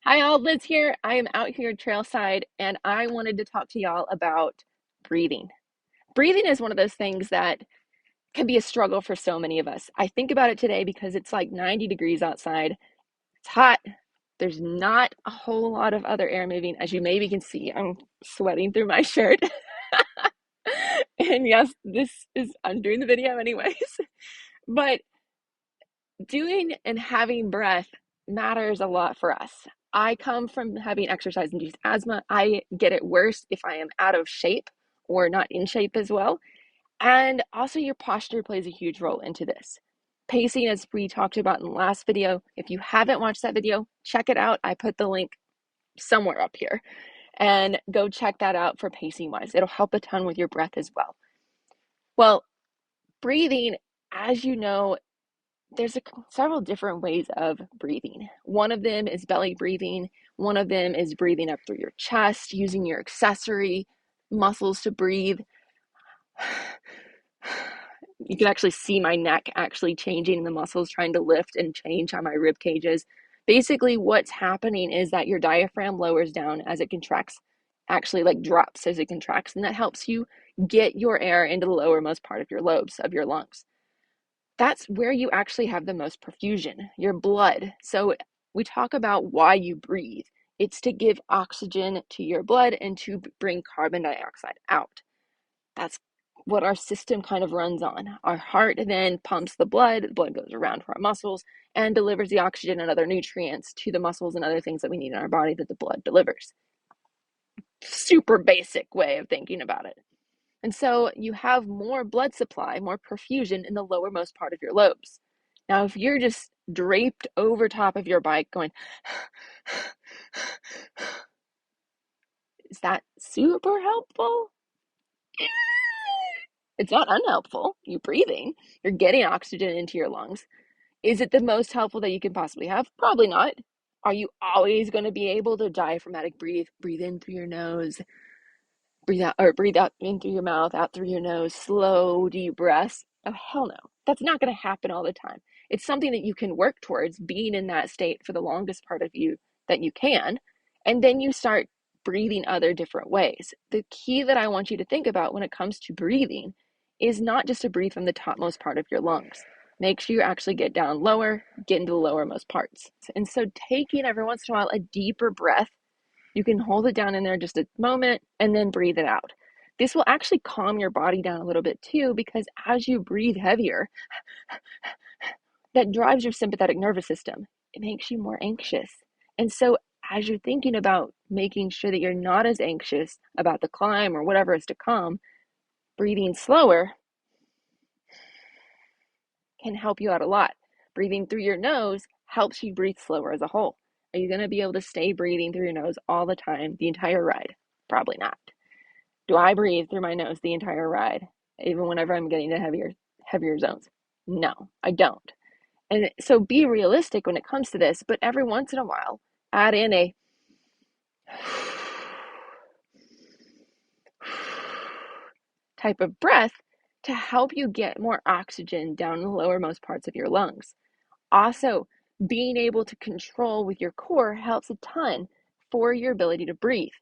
Hi all, Liz here. I am out here trailside and I wanted to talk to y'all about breathing. Breathing is one of those things that can be a struggle for so many of us. I think about it today because it's like 90 degrees outside. It's hot. There's not a whole lot of other air moving. As you maybe can see, I'm sweating through my shirt. And yes, I'm doing the video anyways. But doing and having breath matters a lot for us. I come from having exercise-induced asthma. I get it worse if I am out of shape or not in shape as well. And also, your posture plays a huge role into this. Pacing, as we talked about in the last video, if you haven't watched that video, check it out. I put the link somewhere up here and go check that out for pacing wise. It'll help a ton with your breath as well. Well, breathing, as you know, there's several different ways of breathing. One of them is belly breathing. One of them is breathing up through your chest, using your accessory muscles to breathe. You can actually see my neck actually changing, the muscles trying to lift and change how my rib cage is. Basically, what's happening is that your diaphragm lowers down as it contracts, actually like drops as it contracts, and that helps you get your air into the lowermost part of your lobes of your lungs. That's where you actually have the most perfusion, your blood. So we talk about why you breathe. It's to give oxygen to your blood and to bring carbon dioxide out. That's what our system kind of runs on. Our heart then pumps the blood goes around to our muscles and delivers the oxygen and other nutrients to the muscles and other things that we need in our body that the blood delivers. Super basic way of thinking about it. And so you have more blood supply, more perfusion in the lowermost part of your lobes. Now, if you're just draped over top of your bike going, is that super helpful? It's not unhelpful. You're breathing, you're getting oxygen into your lungs. Is it the most helpful that you can possibly have? Probably not. Are you always going to be able to diaphragmatic breathe? Breathe in through your nose, breathe out, or breathe out in through your mouth, out through your nose, slow, deep breaths. Oh, hell no. That's not going to happen all the time. It's something that you can work towards being in that state for the longest part of you that you can. And then you start breathing other different ways. The key that I want you to think about when it comes to breathing is not just to breathe from the topmost part of your lungs. Make sure you actually get down lower, get into the lowermost parts. And so taking every once in a while a deeper breath, you can hold it down in there just a moment and then breathe it out. This will actually calm your body down a little bit too, because as you breathe heavier, that drives your sympathetic nervous system. It makes you more anxious. And so as you're thinking about making sure that you're not as anxious about the climb or whatever is to come, breathing slower can help you out a lot. Breathing through your nose helps you breathe slower as a whole. Are you going to be able to stay breathing through your nose all the time, the entire ride? Probably not. Do I breathe through my nose the entire ride, even whenever I'm getting to heavier zones? No, I don't. And so be realistic when it comes to this, but every once in a while, add in a type of breath to help you get more oxygen down the lowermost parts of your lungs. Also, being able to control with your core helps a ton for your ability to breathe.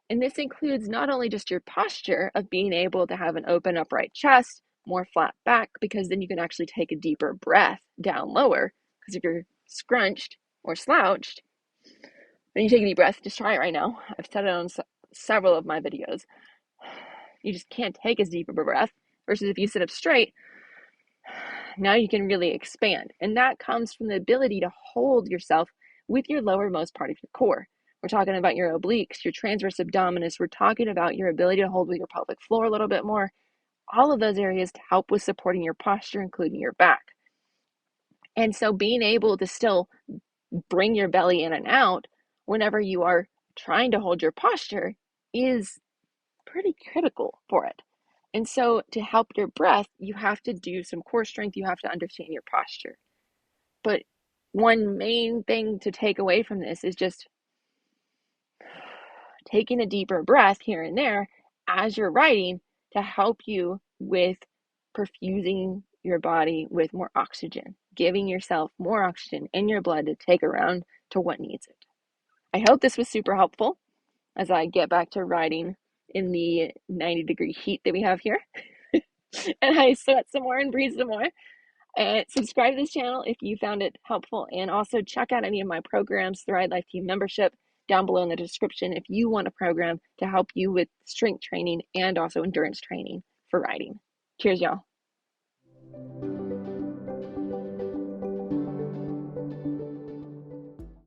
And this includes not only just your posture of being able to have an open, upright chest, more flat back, because then you can actually take a deeper breath down lower. Because if you're scrunched or slouched, then you take a deep breath. Just try it right now. I've said it on several of my videos. You just can't take as deep of a breath versus if you sit up straight, now you can really expand. And that comes from the ability to hold yourself with your lowermost part of your core. We're talking about your obliques, your transverse abdominis. We're talking about your ability to hold with your pelvic floor a little bit more. All of those areas to help with supporting your posture, including your back. And so being able to still bring your belly in and out whenever you are trying to hold your posture is pretty critical for it. And so to help your breath, you have to do some core strength. You have to understand your posture. But one main thing to take away from this is just taking a deeper breath here and there as you're riding to help you with perfusing your body with more oxygen, giving yourself more oxygen in your blood to take around to what needs it. I hope this was super helpful as I get back to riding in the 90-degree heat that we have here. And I sweat some more and breathe some more. And subscribe to this channel if you found it helpful. And also check out any of my programs, the Ride Life Team membership, down below in the description if you want a program to help you with strength training and also endurance training for riding. Cheers, y'all.